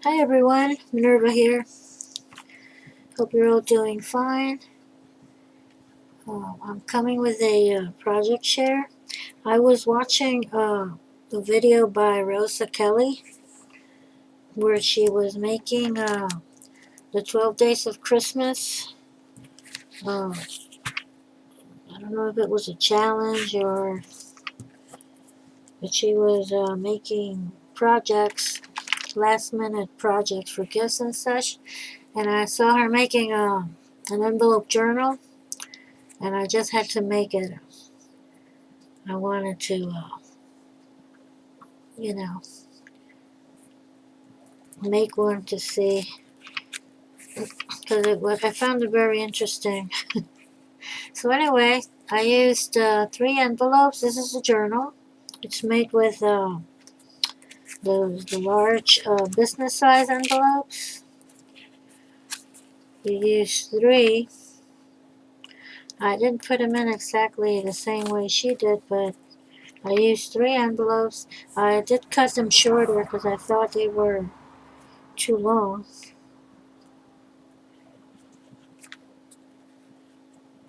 Hi everyone, Minerva here. Hope you're all doing fine. I'm coming with a project share. I was watching a video by Rosa Kelly where she was making the 12 Days of Christmas. I don't know if it was a challenge or but she was making projects, last minute projects for gifts and such. And I saw her making an envelope journal, and I just had to make it. I wanted to, you know, make one to see because I found it very interesting. So anyway, I used 3 envelopes. This is a journal. It's made with the large business size envelopes. You use 3. I didn't put them in exactly the same way she did, but I used 3 envelopes. I did cut them shorter because I thought they were too long.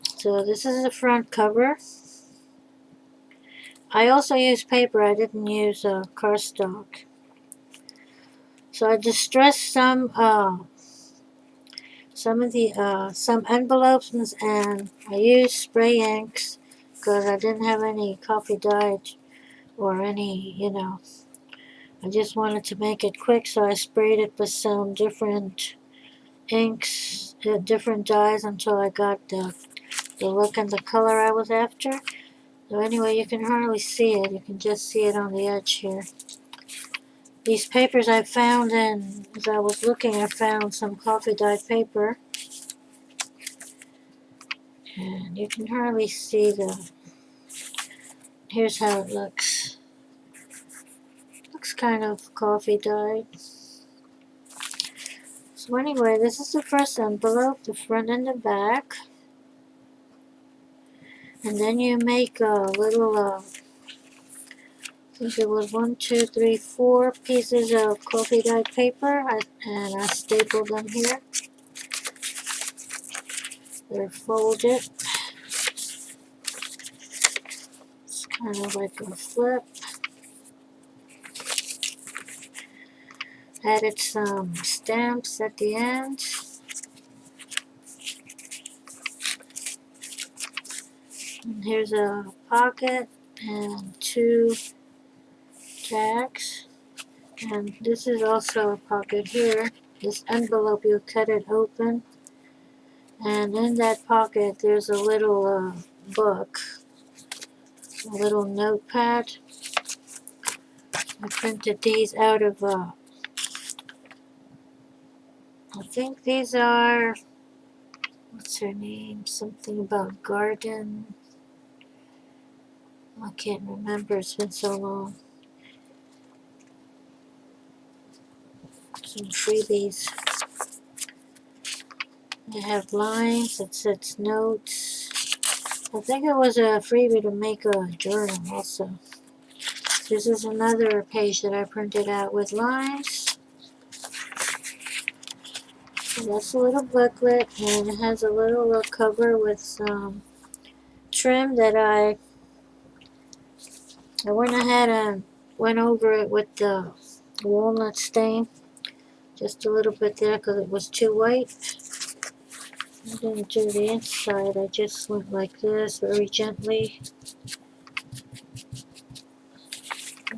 So this is the front cover. I also used paper. I didn't use cardstock. So I distressed some envelopes, and I used spray inks because I didn't have any coffee dye or any, I just wanted to make it quick, so I sprayed it with some different inks, different dyes until I got the look and the color I was after. So anyway, you can hardly see it. You can just see it on the edge here. These papers I found, and as I was looking, I found some coffee dyed paper. And you can hardly see here's how it looks. Looks kind of coffee dyed. So anyway, this is the first envelope, the front and the back. And then you make a little, I think it was 1, 2, 3, 4 pieces of coffee dyed paper, and I stapled them here. They're folded. It's kind of like a flip. Added some stamps at the end. And here's a pocket and 2 tags. And this is also a pocket here. This envelope, you cut it open. And in that pocket, there's a little book, a little notepad. I printed these out of, I think these are, what's her name? Something about garden. I can't remember, it's been so long. Some freebies. They have lines, it says notes. I think it was a freebie to make a journal also. This is another page that I printed out with lines. So that's a little booklet, and it has a little cover with some trim that I went ahead and went over it with the walnut stain. Just a little bit there because it was too white. I didn't do the inside, I just went like this very gently.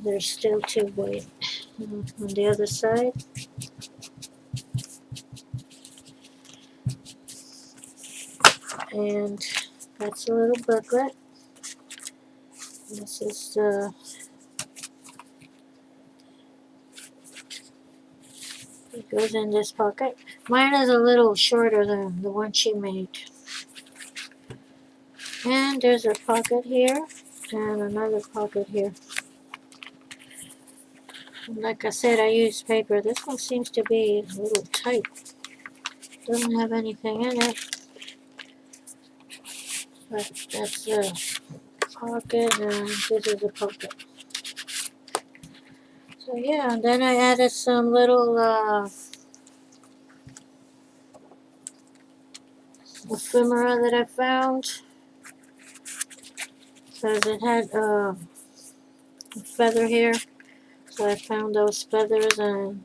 They're still too white. On the other side. And that's a little booklet. This is it goes in this pocket. Mine is a little shorter than the one she made. And there's a pocket here and another pocket here. Like I said, I used paper. This one seems to be a little tight. Doesn't have anything in it. But that's the pocket, and this is a pocket. So yeah, and then I added some little ephemera that I found, because it had a feather here. So I found those feathers, and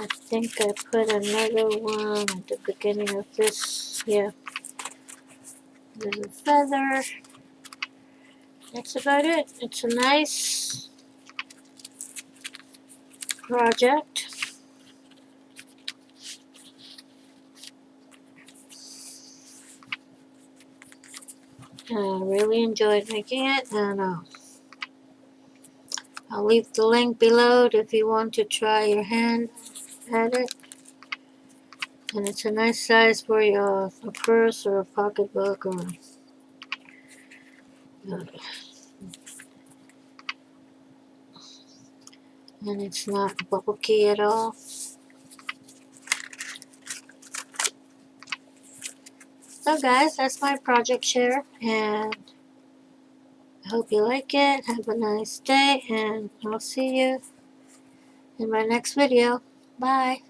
I think I put another one at the beginning of this. Yeah, there's a feather. That's about it. It's a nice project. I really enjoyed making it, and I'll leave the link below if you want to try your hand at it. And it's a nice size for your a purse or a pocketbook, or and it's not bulky at all. So guys, that's my project share, and I hope you like it. Have a nice day, and I'll see you in my next video. Bye.